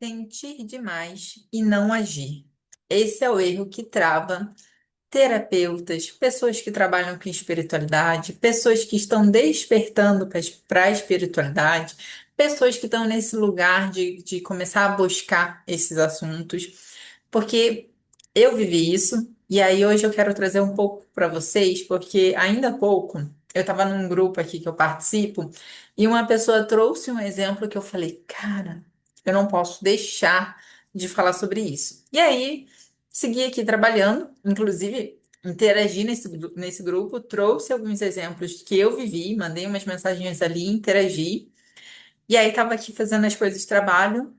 Sentir demais e não agir. Esse é o erro que trava terapeutas, pessoas que trabalham com espiritualidade, pessoas que estão despertando para a espiritualidade, pessoas que estão nesse lugar de começar a buscar esses assuntos, porque eu vivi isso, e aí hoje eu quero trazer um pouco para vocês, porque ainda há pouco eu estava num grupo aqui que eu participo, e uma pessoa trouxe um exemplo que eu falei, cara, eu não posso deixar de falar sobre isso. E aí, segui aqui trabalhando, inclusive interagi nesse grupo, trouxe alguns exemplos que eu vivi, mandei umas mensagens ali, interagi, e aí estava aqui fazendo as coisas de trabalho.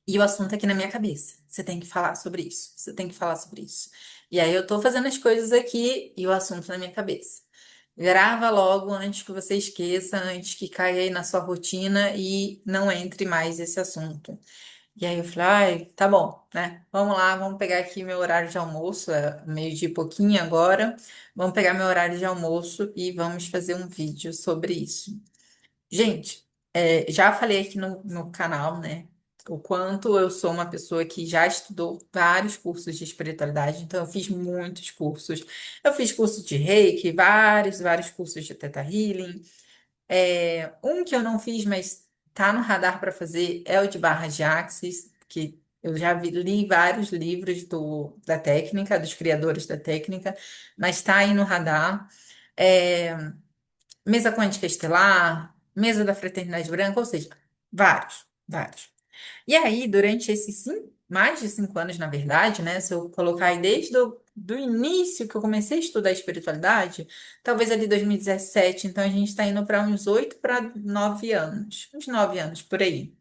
E o assunto aqui na minha cabeça. Você tem que falar sobre isso. Você tem que falar sobre isso. E aí eu tô fazendo as coisas aqui e o assunto na minha cabeça. Grava logo antes que você esqueça, antes que caia aí na sua rotina e não entre mais esse assunto. E aí eu falei, ai, tá bom, né? Vamos lá, vamos pegar aqui meu horário de almoço, é meio-dia e pouquinho agora. Vamos pegar meu horário de almoço e vamos fazer um vídeo sobre isso. Gente, já falei aqui no canal, né? O quanto eu sou uma pessoa que já estudou vários cursos de espiritualidade, então eu fiz muitos cursos. Eu fiz curso de Reiki, vários cursos de Theta Healing. Um que eu não fiz, mas tá no radar para fazer, é o de barra de Axis, que eu já li vários livros da técnica, dos criadores da técnica, mas tá aí no radar. É, Mesa quântica estelar, mesa da fraternidade branca, ou seja, vários. E aí, durante esses mais de 5 anos, na verdade, né? Se eu colocar aí desde do início que eu comecei a estudar espiritualidade, talvez ali 2017, então a gente está indo para uns 8 para 9 anos, uns 9 anos por aí.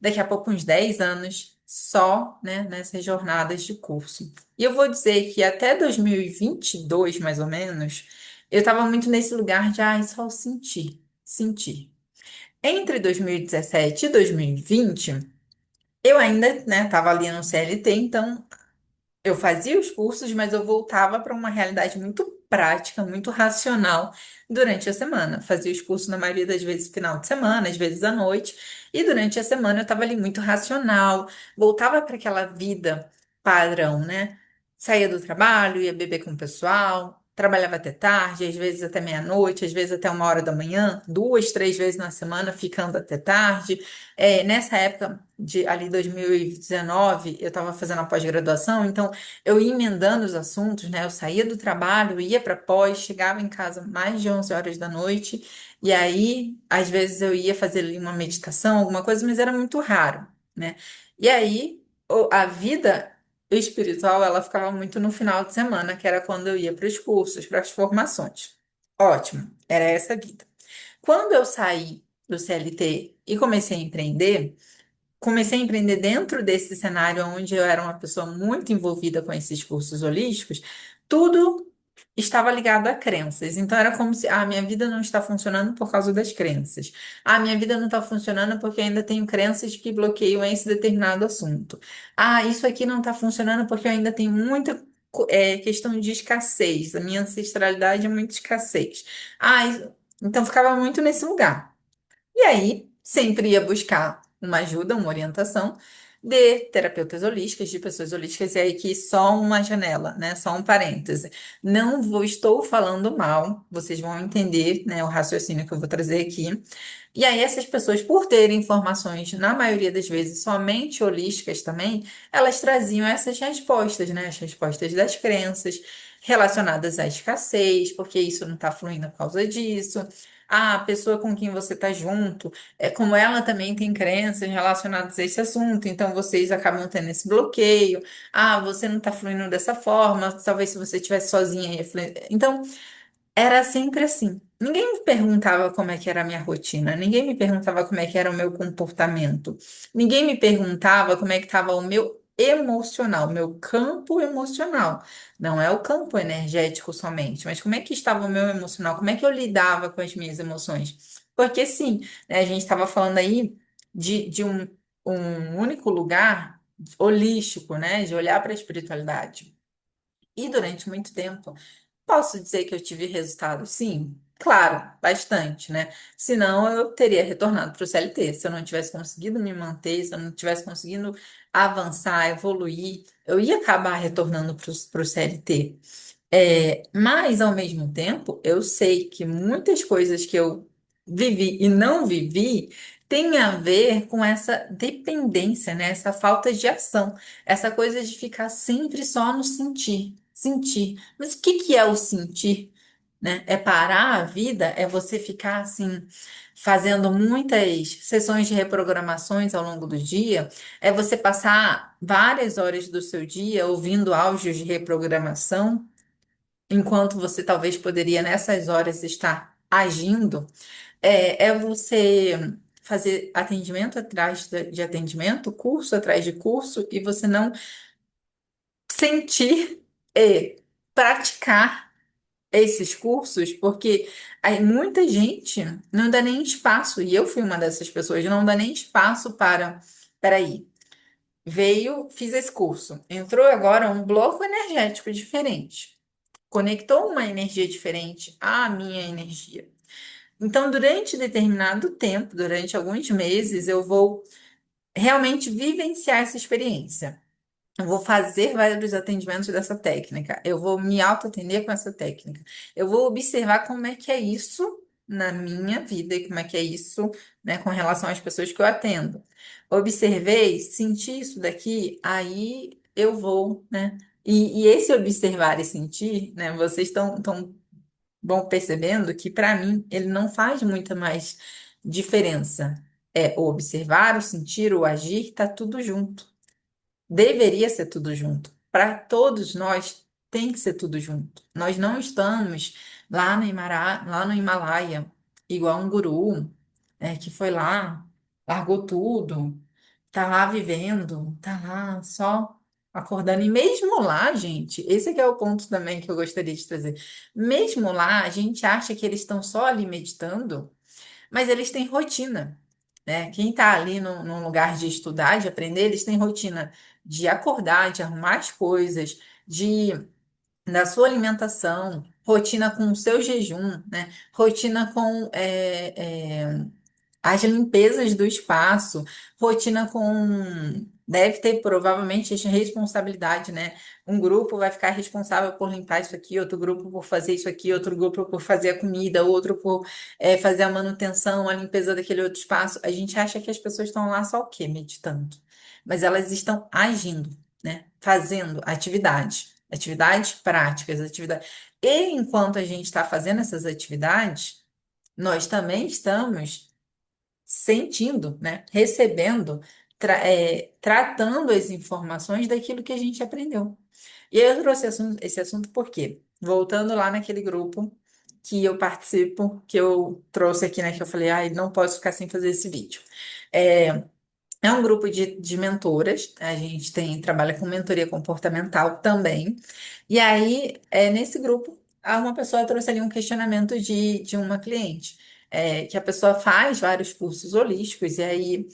Daqui a pouco, uns 10 anos só, né, nessas jornadas de curso. E eu vou dizer que até 2022, mais ou menos, eu estava muito nesse lugar de, só sentir. Entre 2017 e 2020, eu ainda, né, estava ali no CLT, então eu fazia os cursos, mas eu voltava para uma realidade muito prática, muito racional durante a semana. Fazia os cursos na maioria das vezes final de semana, às vezes à noite, e durante a semana eu estava ali muito racional, voltava para aquela vida padrão, né? Saía do trabalho, ia beber com o pessoal, trabalhava até tarde, às vezes até meia-noite, às vezes até 1 hora da manhã, 2, 3 vezes na semana, ficando até tarde. Nessa época de ali 2019, eu estava fazendo a pós-graduação, então eu ia emendando os assuntos, né? Eu saía do trabalho, ia para pós, chegava em casa mais de 11 horas da noite, e aí, às vezes, eu ia fazer ali uma meditação, alguma coisa, mas era muito raro, né? E aí, a vida espiritual, ela ficava muito no final de semana, que era quando eu ia para os cursos, para as formações. Ótimo, era essa a vida. Quando eu saí do CLT e comecei a empreender dentro desse cenário onde eu era uma pessoa muito envolvida com esses cursos holísticos, tudo estava ligado a crenças. Então era como se, minha vida não está funcionando por causa das crenças. Minha vida não está funcionando porque eu ainda tenho crenças que bloqueiam esse determinado assunto. Isso aqui não está funcionando porque eu ainda tenho muita questão de escassez. A minha ancestralidade é muito escassez. Então ficava muito nesse lugar. E aí, sempre ia buscar uma ajuda, uma orientação de terapeutas holísticas, de pessoas holísticas, e aí que só uma janela, né? Só um parêntese. Estou falando mal, vocês vão entender, né, o raciocínio que eu vou trazer aqui. E aí, essas pessoas, por terem informações, na maioria das vezes, somente holísticas também, elas traziam essas respostas, né? As respostas das crenças relacionadas à escassez, porque isso não está fluindo por causa disso. A pessoa com quem você está junto, como ela também tem crenças relacionadas a esse assunto, então vocês acabam tendo esse bloqueio. Você não está fluindo dessa forma, talvez se você estivesse sozinha ia fluir. Então, era sempre assim. Ninguém me perguntava como é que era a minha rotina, ninguém me perguntava como é que era o meu comportamento, ninguém me perguntava como é que estava o meu emocional, o meu campo emocional. Não é o campo energético somente, mas como é que estava o meu emocional, como é que eu lidava com as minhas emoções. Porque sim, né, a gente estava falando aí de um único lugar holístico, né, de olhar para a espiritualidade. E durante muito tempo, posso dizer que eu tive resultado, sim. Claro, bastante, né? Senão eu teria retornado para o CLT. Se eu não tivesse conseguido me manter, se eu não tivesse conseguido avançar, evoluir, eu ia acabar retornando para o CLT. Mas, ao mesmo tempo, eu sei que muitas coisas que eu vivi e não vivi têm a ver com essa dependência, né? Essa falta de ação, essa coisa de ficar sempre só no sentir, sentir. Mas o que que é o sentir, né? É parar a vida, é você ficar assim, fazendo muitas sessões de reprogramações ao longo do dia, é você passar várias horas do seu dia ouvindo áudios de reprogramação enquanto você talvez poderia nessas horas estar agindo, é você fazer atendimento atrás de atendimento, curso atrás de curso, e você não sentir e praticar esses cursos, porque aí muita gente não dá nem espaço, e eu fui uma dessas pessoas, não dá nem espaço para, peraí, veio, fiz esse curso, entrou agora um bloco energético diferente. Conectou uma energia diferente à minha energia. Então, durante determinado tempo, durante alguns meses, eu vou realmente vivenciar essa experiência. Eu vou fazer vários atendimentos dessa técnica. Eu vou me autoatender com essa técnica. Eu vou observar como é que é isso na minha vida e como é que é isso, né, com relação às pessoas que eu atendo. Observei, senti isso daqui, aí eu vou, né? E esse observar e sentir, né? Vocês estão vão percebendo que para mim ele não faz muita mais diferença. É o observar, o sentir, o agir, tá tudo junto. Deveria ser tudo junto. Para todos nós, tem que ser tudo junto. Nós não estamos lá no Himalaia, igual um guru, que foi lá, largou tudo, tá lá vivendo, tá lá só acordando. E mesmo lá, gente, esse aqui é o ponto também que eu gostaria de trazer. Mesmo lá, a gente acha que eles estão só ali meditando, mas eles têm rotina, né? Quem está ali num lugar de estudar, de aprender, eles têm rotina de acordar, de arrumar as coisas, de da sua alimentação, rotina com o seu jejum, né? Rotina com as limpezas do espaço, rotina com. Deve ter provavelmente essa responsabilidade, né? Um grupo vai ficar responsável por limpar isso aqui, outro grupo por fazer isso aqui, outro grupo por fazer a comida, outro por fazer a manutenção, a limpeza daquele outro espaço. A gente acha que as pessoas estão lá só o quê? Meditando. Mas elas estão agindo, né? Fazendo atividades práticas, atividades. E enquanto a gente está fazendo essas atividades, nós também estamos sentindo, né? Recebendo, tratando as informações daquilo que a gente aprendeu. E aí eu trouxe esse assunto por quê? Voltando lá naquele grupo que eu participo, que eu trouxe aqui, né? Que eu falei, ai, não posso ficar sem fazer esse vídeo. É, é um grupo de mentoras, a gente trabalha com mentoria comportamental também. E aí, nesse grupo, uma pessoa trouxe ali um questionamento de uma cliente, que a pessoa faz vários cursos holísticos, e aí,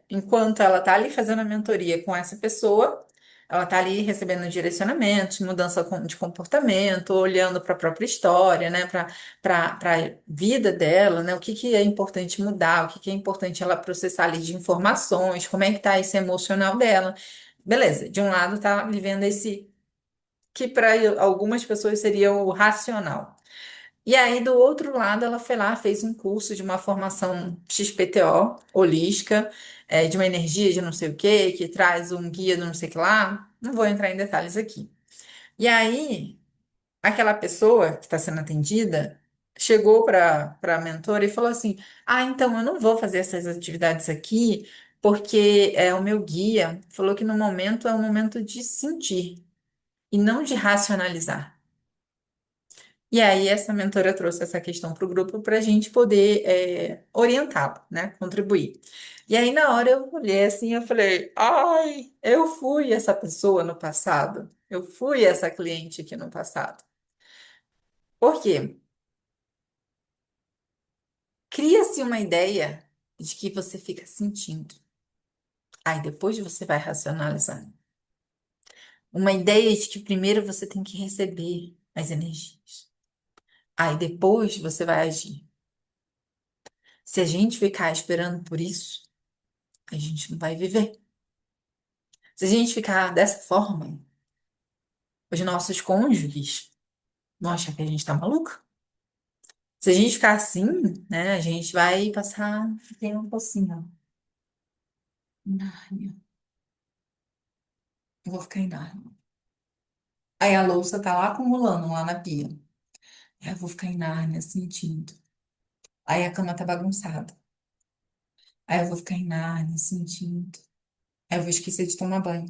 enquanto ela está ali fazendo a mentoria com essa pessoa, ela está ali recebendo direcionamentos, mudança de comportamento, olhando para a própria história, né, para a vida dela, né? O que que é importante mudar, o que que é importante ela processar ali de informações, como é que tá esse emocional dela. Beleza, de um lado tá vivendo esse que para algumas pessoas seria o racional. E aí, do outro lado, ela foi lá, fez um curso de uma formação XPTO, holística, de uma energia de não sei o quê, que traz um guia de não sei o que lá. Não vou entrar em detalhes aqui. E aí, aquela pessoa que está sendo atendida chegou para a mentora e falou assim: Ah, então eu não vou fazer essas atividades aqui, porque o meu guia falou que no momento é um momento de sentir e não de racionalizar. E aí, essa mentora trouxe essa questão para o grupo para a gente poder orientá-lo, né? Contribuir. E aí, na hora, eu olhei assim, eu falei: Ai, eu fui essa pessoa no passado. Eu fui essa cliente aqui no passado. Por quê? Cria-se uma ideia de que você fica sentindo. Aí depois você vai racionalizar. Uma ideia de que primeiro você tem que receber as energias. Aí depois você vai agir. Se a gente ficar esperando por isso, a gente não vai viver. Se a gente ficar dessa forma, os nossos cônjuges vão achar que a gente tá maluca. Se a gente ficar assim, né, a gente vai passar tempo assim, ó. Nárnia. Eu vou ficar em Nárnia. Aí a louça tá lá acumulando lá na pia. Aí eu vou ficar em Nárnia sentindo. Aí a cama tá bagunçada. Aí eu vou ficar em Nárnia sentindo. Aí eu vou esquecer de tomar banho.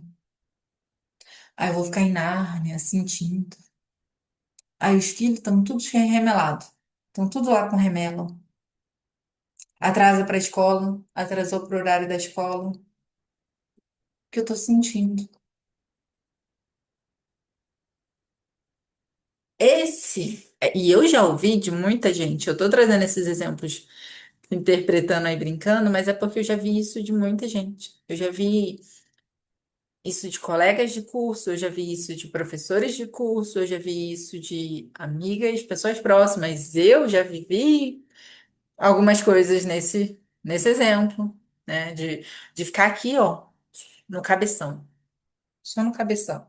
Aí eu vou ficar em Nárnia sentindo. Aí os filhos estão todos remelados. Estão tudo lá com remelo. Atrasa pra escola. Atrasou pro horário da escola. O que eu tô sentindo? E eu já ouvi de muita gente, eu tô trazendo esses exemplos, interpretando aí, brincando, mas é porque eu já vi isso de muita gente. Eu já vi isso de colegas de curso, eu já vi isso de professores de curso, eu já vi isso de amigas, pessoas próximas. Eu já vivi algumas coisas nesse exemplo, né? De ficar aqui, ó, no cabeção, só no cabeção.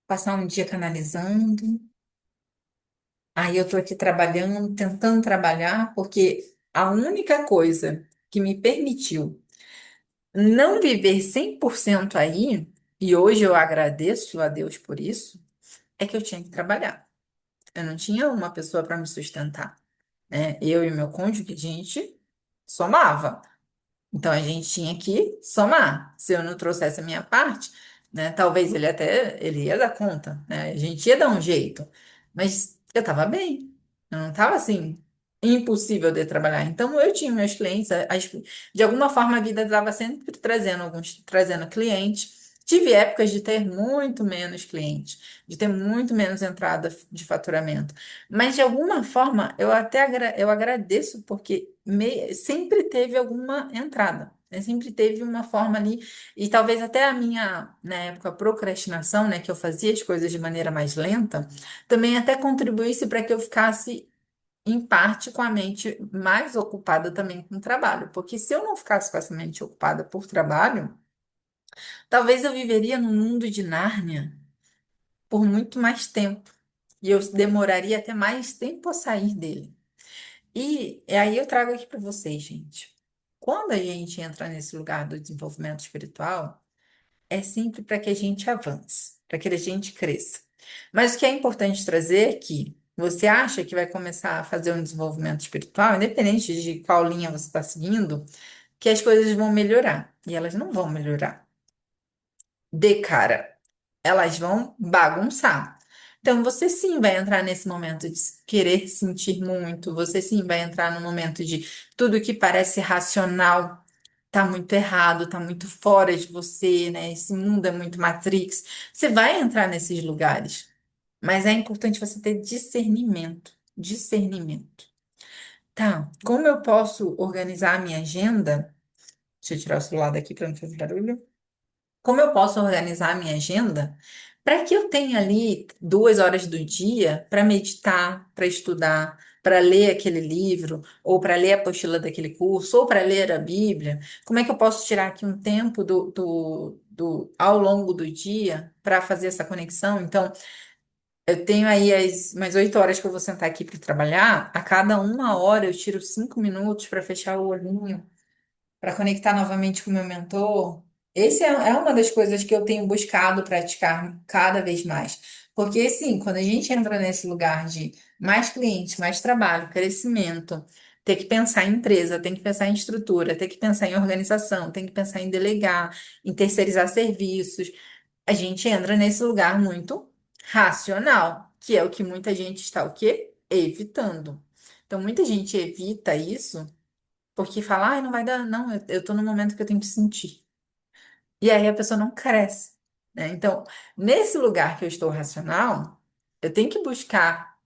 Passar um dia canalizando. Aí eu tô aqui trabalhando, tentando trabalhar, porque a única coisa que me permitiu não viver 100% aí, e hoje eu agradeço a Deus por isso, é que eu tinha que trabalhar. Eu não tinha uma pessoa para me sustentar, né? Eu e meu cônjuge, a gente somava. Então a gente tinha que somar. Se eu não trouxesse a minha parte, né, talvez ele ia dar conta, né? A gente ia dar um jeito. Mas eu estava bem. Eu não estava assim impossível de trabalhar. Então eu tinha meus clientes, de alguma forma a vida estava sempre trazendo clientes. Tive épocas de ter muito menos clientes, de ter muito menos entrada de faturamento. Mas de alguma forma eu agradeço porque sempre teve alguma entrada, né? Sempre teve uma forma ali, e talvez até a minha, na época, procrastinação, né, que eu fazia as coisas de maneira mais lenta, também até contribuísse para que eu ficasse, em parte, com a mente mais ocupada também com o trabalho. Porque se eu não ficasse com essa mente ocupada por trabalho, talvez eu viveria num mundo de Nárnia por muito mais tempo. E eu demoraria até mais tempo a sair dele. E aí eu trago aqui para vocês, gente. Quando a gente entra nesse lugar do desenvolvimento espiritual, é sempre para que a gente avance, para que a gente cresça. Mas o que é importante trazer é que você acha que vai começar a fazer um desenvolvimento espiritual, independente de qual linha você está seguindo, que as coisas vão melhorar. E elas não vão melhorar de cara, elas vão bagunçar. Então, você sim vai entrar nesse momento de querer sentir muito, você sim vai entrar no momento de tudo que parece racional tá muito errado, tá muito fora de você, né? Esse mundo é muito Matrix. Você vai entrar nesses lugares, mas é importante você ter discernimento. Discernimento. Tá, como eu posso organizar a minha agenda? Deixa eu tirar o celular daqui para não fazer barulho. Como eu posso organizar a minha agenda para que eu tenha ali 2 horas do dia para meditar, para estudar, para ler aquele livro, ou para ler a apostila daquele curso, ou para ler a Bíblia? Como é que eu posso tirar aqui um tempo ao longo do dia para fazer essa conexão? Então, eu tenho aí mais 8 horas que eu vou sentar aqui para trabalhar. A cada 1 hora eu tiro 5 minutos para fechar o olhinho para conectar novamente com o meu mentor. Esse é uma das coisas que eu tenho buscado praticar cada vez mais. Porque, sim, quando a gente entra nesse lugar de mais clientes, mais trabalho, crescimento, ter que pensar em empresa, tem que pensar em estrutura, tem que pensar em organização, tem que pensar em delegar, em terceirizar serviços, a gente entra nesse lugar muito racional, que é o que muita gente está o quê? Evitando. Então, muita gente evita isso porque fala, ai, não vai dar, não, eu tô no momento que eu tenho que sentir. E aí a pessoa não cresce, né? Então, nesse lugar que eu estou racional, eu tenho que buscar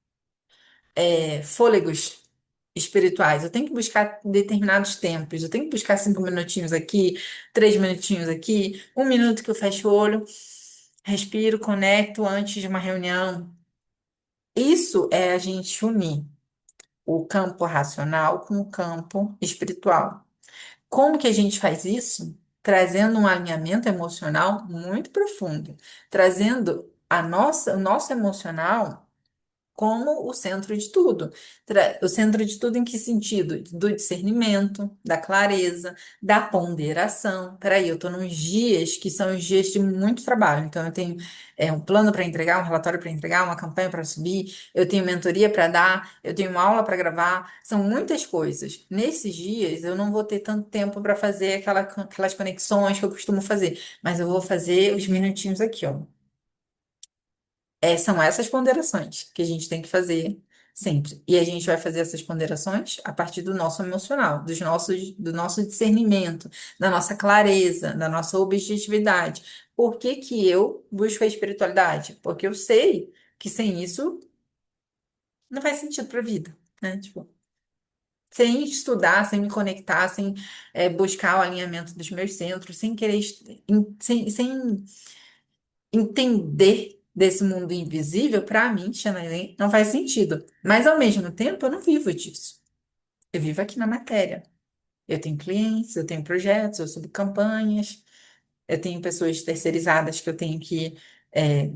fôlegos espirituais, eu tenho que buscar determinados tempos, eu tenho que buscar 5 minutinhos aqui, 3 minutinhos aqui, 1 minuto que eu fecho o olho, respiro, conecto antes de uma reunião. Isso é a gente unir o campo racional com o campo espiritual. Como que a gente faz isso? Trazendo um alinhamento emocional muito profundo, trazendo o nosso emocional como o centro de tudo. O centro de tudo em que sentido? Do discernimento, da clareza, da ponderação. Peraí, eu estou nos dias que são os dias de muito trabalho. Então, eu tenho um plano para entregar, um relatório para entregar, uma campanha para subir, eu tenho mentoria para dar, eu tenho uma aula para gravar. São muitas coisas. Nesses dias, eu não vou ter tanto tempo para fazer aquelas conexões que eu costumo fazer, mas eu vou fazer os minutinhos aqui, ó. São essas ponderações que a gente tem que fazer sempre. E a gente vai fazer essas ponderações a partir do nosso emocional, do nosso discernimento, da nossa clareza, da nossa objetividade. Por que que eu busco a espiritualidade? Porque eu sei que sem isso não faz sentido para a vida, né? Tipo, sem estudar, sem me conectar, sem buscar o alinhamento dos meus centros, sem querer, sem entender desse mundo invisível, para mim, Xanaelen, não faz sentido. Mas, ao mesmo tempo, eu não vivo disso. Eu vivo aqui na matéria. Eu tenho clientes, eu tenho projetos, eu subo campanhas, eu tenho pessoas terceirizadas que eu tenho que é,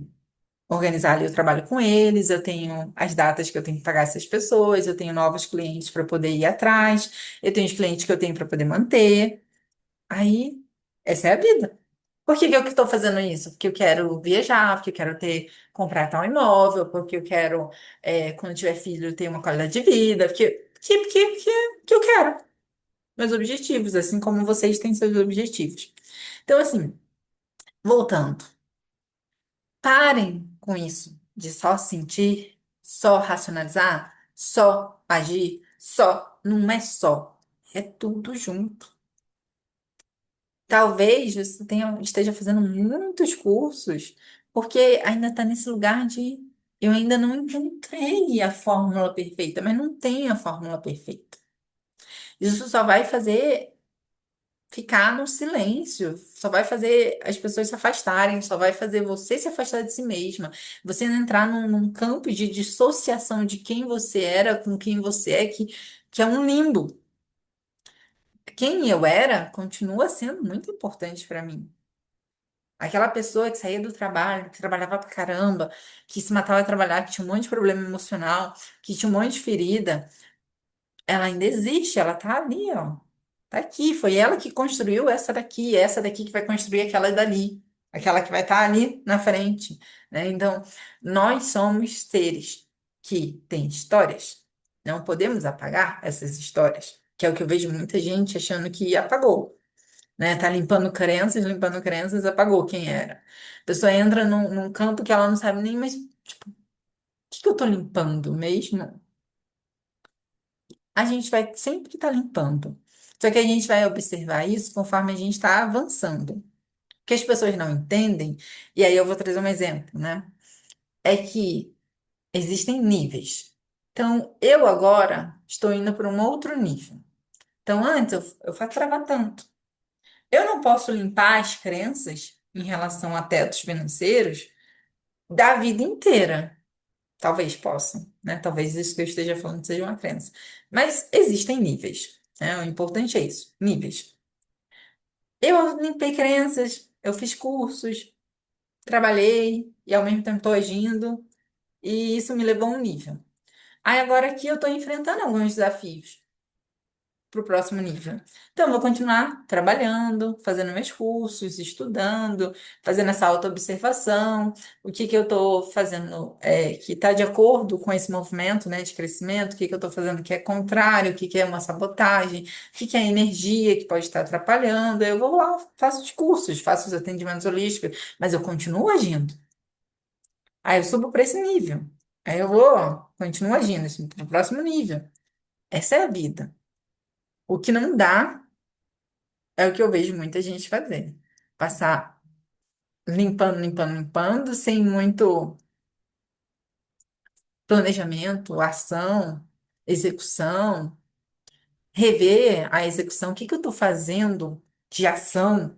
organizar ali o trabalho com eles, eu tenho as datas que eu tenho que pagar essas pessoas, eu tenho novos clientes para poder ir atrás, eu tenho os clientes que eu tenho para poder manter. Aí, essa é a vida. Por que que eu estou fazendo isso? Porque eu quero viajar, porque eu quero comprar tal imóvel, porque eu quero, quando tiver filho, ter uma qualidade de vida, porque eu quero. Meus objetivos, assim como vocês têm seus objetivos. Então, assim, voltando, parem com isso de só sentir, só racionalizar, só agir, só. Não é só, é tudo junto. Talvez você esteja fazendo muitos cursos, porque ainda está nesse lugar de eu ainda não encontrei a fórmula perfeita, mas não tem a fórmula perfeita. Isso só vai fazer ficar no silêncio, só vai fazer as pessoas se afastarem, só vai fazer você se afastar de si mesma, você não entrar num campo de dissociação de quem você era com quem você é, que é um limbo. Quem eu era continua sendo muito importante para mim. Aquela pessoa que saía do trabalho, que trabalhava pra caramba, que se matava a trabalhar, que tinha um monte de problema emocional, que tinha um monte de ferida, ela ainda existe, ela tá ali, ó. Tá aqui, foi ela que construiu essa daqui que vai construir aquela dali, aquela que vai estar ali na frente, né? Então, nós somos seres que têm histórias. Não podemos apagar essas histórias, que é o que eu vejo muita gente achando que apagou, né? Tá limpando crenças, apagou quem era. A pessoa entra num campo que ela não sabe nem, mas o que que eu tô limpando mesmo? A gente vai sempre estar limpando. Só que a gente vai observar isso conforme a gente está avançando. O que as pessoas não entendem, e aí eu vou trazer um exemplo, né? É que existem níveis. Então, eu agora estou indo para um outro nível. Então, antes eu faturava tanto. Eu não posso limpar as crenças em relação a tetos financeiros da vida inteira. Talvez possa, né? Talvez isso que eu esteja falando seja uma crença. Mas existem níveis, né? O importante é isso, níveis. Eu limpei crenças, eu fiz cursos, trabalhei e ao mesmo tempo estou agindo, e isso me levou a um nível. Aí agora aqui eu estou enfrentando alguns desafios para o próximo nível. Então, eu vou continuar trabalhando, fazendo meus cursos, estudando, fazendo essa autoobservação, o que que eu estou fazendo que está de acordo com esse movimento, né, de crescimento, o que que eu estou fazendo que é contrário, o que que é uma sabotagem, o que que é energia que pode estar atrapalhando. Eu vou lá, faço os cursos, faço os atendimentos holísticos, mas eu continuo agindo. Aí eu subo para esse nível. Aí eu vou, continuo agindo, para o próximo nível. Essa é a vida. O que não dá é o que eu vejo muita gente fazer. Passar limpando, sem muito planejamento, ação, execução, rever a execução. O que que eu estou fazendo de ação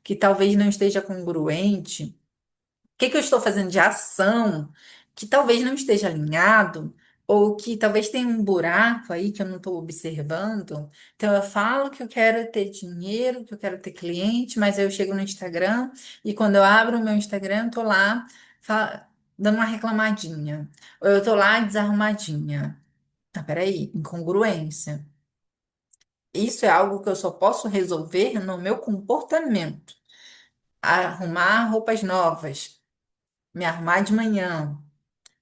que talvez não esteja congruente? O que que eu estou fazendo de ação que talvez não esteja alinhado, ou que talvez tenha um buraco aí que eu não estou observando. Então, eu falo que eu quero ter dinheiro, que eu quero ter cliente, mas aí eu chego no Instagram e quando eu abro o meu Instagram, eu tô lá dando uma reclamadinha. Ou eu tô lá desarrumadinha. Ah, peraí, incongruência. Isso é algo que eu só posso resolver no meu comportamento. Arrumar roupas novas, me arrumar de manhã.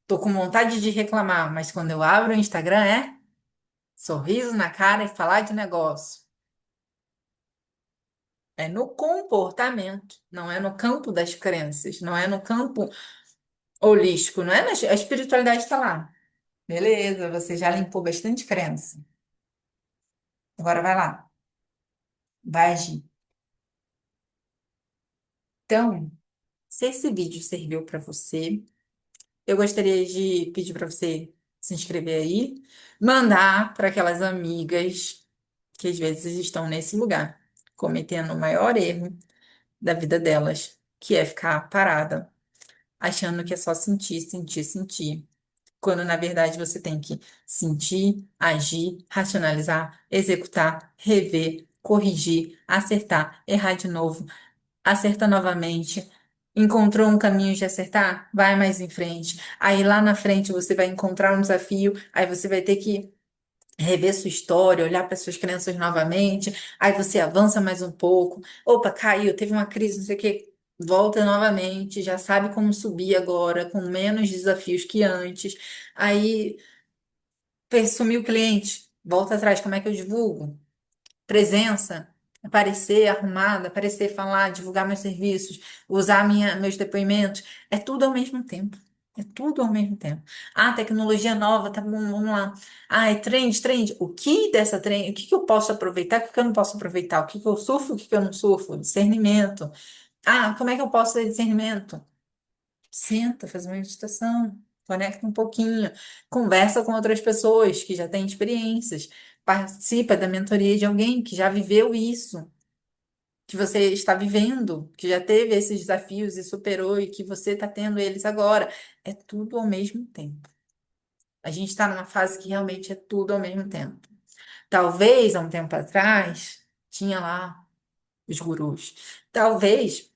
Tô com vontade de reclamar, mas quando eu abro o Instagram é sorriso na cara e falar de negócio. É no comportamento, não é no campo das crenças, não é no campo holístico, não é a espiritualidade está lá. Beleza, você já limpou bastante crença. Agora vai lá, vai agir. Então, se esse vídeo serviu para você, eu gostaria de pedir para você se inscrever aí, mandar para aquelas amigas que às vezes estão nesse lugar, cometendo o maior erro da vida delas, que é ficar parada, achando que é só sentir, sentir, sentir. Quando na verdade você tem que sentir, agir, racionalizar, executar, rever, corrigir, acertar, errar de novo, acerta novamente. Encontrou um caminho de acertar? Vai mais em frente. Aí lá na frente você vai encontrar um desafio, aí você vai ter que rever sua história, olhar para suas crenças novamente. Aí você avança mais um pouco. Opa, caiu, teve uma crise, não sei o quê. Volta novamente, já sabe como subir agora, com menos desafios que antes. Aí sumiu o cliente, volta atrás, como é que eu divulgo? Presença, aparecer arrumada, aparecer, falar, divulgar meus serviços, usar meus depoimentos, é tudo ao mesmo tempo. É tudo ao mesmo tempo. Ah, tecnologia nova, tá bom, vamos lá. Ah, é trend, trend. O que dessa trend? O que que eu posso aproveitar? O que que eu não posso aproveitar? O que que eu surfo? O que que eu não surfo? Discernimento. Ah, como é que eu posso ter discernimento? Senta, faz uma meditação, conecta um pouquinho, conversa com outras pessoas que já têm experiências, participa da mentoria de alguém que já viveu isso, que você está vivendo, que já teve esses desafios e superou e que você está tendo eles agora. É tudo ao mesmo tempo. A gente está numa fase que realmente é tudo ao mesmo tempo. Talvez há um tempo atrás tinha lá os gurus. Talvez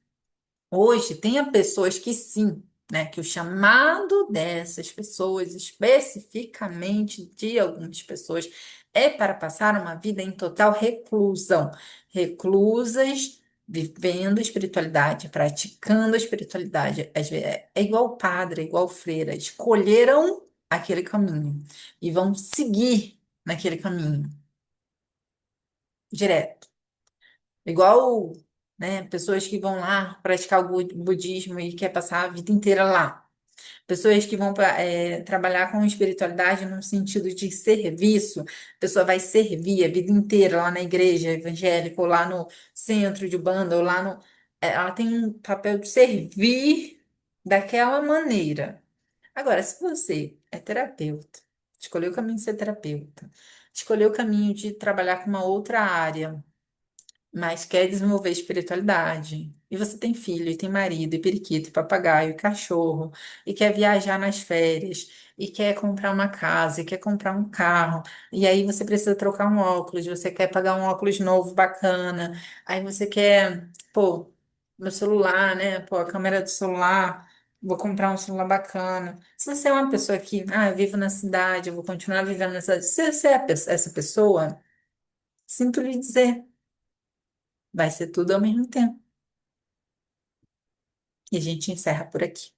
hoje, tenha pessoas que sim, né? Que o chamado dessas pessoas, especificamente de algumas pessoas, é para passar uma vida em total reclusão. Reclusas, vivendo espiritualidade, praticando a espiritualidade. É igual padre, é igual freira. Escolheram aquele caminho e vão seguir naquele caminho direto. Igual, né, pessoas que vão lá praticar o budismo e quer passar a vida inteira lá. Pessoas que vão trabalhar com espiritualidade no sentido de serviço. A pessoa vai servir a vida inteira lá na igreja evangélica, ou lá no centro de banda, ou lá no. Ela tem um papel de servir daquela maneira. Agora, se você é terapeuta, escolheu o caminho de ser terapeuta, escolheu o caminho de trabalhar com uma outra área, mas quer desenvolver espiritualidade. E você tem filho, e tem marido, e periquito, e papagaio, e cachorro, e quer viajar nas férias, e quer comprar uma casa, e quer comprar um carro, e aí você precisa trocar um óculos, você quer pagar um óculos novo, bacana, aí você quer, pô, meu celular, né? Pô, a câmera do celular. Vou comprar um celular bacana. Se você é uma pessoa que, eu vivo na cidade, eu vou continuar vivendo na cidade. Se você é essa pessoa, sinto lhe dizer. Vai ser tudo ao mesmo tempo. E a gente encerra por aqui.